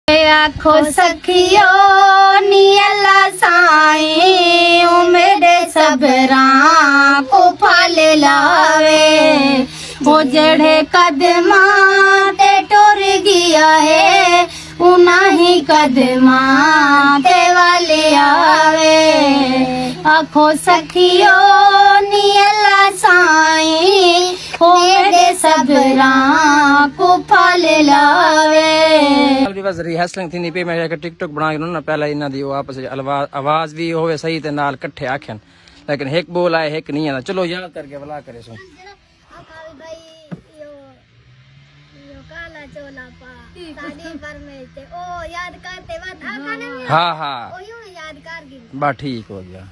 आखो सखियो नी अल्लाह साईं ओ मेरे सबरा को फल लावे वो जड़े कदमा ते टुर गया है उना ही कदमा ते वाले आवे आखो सखियो नी अल्लाह साईं ओ मेरे सबरा को फल लावे बस रिहर्सलिंग थी पे मैं टिकटॉक बना ना पहले इन्हां दी आपस आवाज भी होवे सही ते नाल इकट्ठे आखन लेकिन एक बोल आए एक नहीं आना चलो याद करके बुला करे सो हाँ हाँ बस ठीक हो गया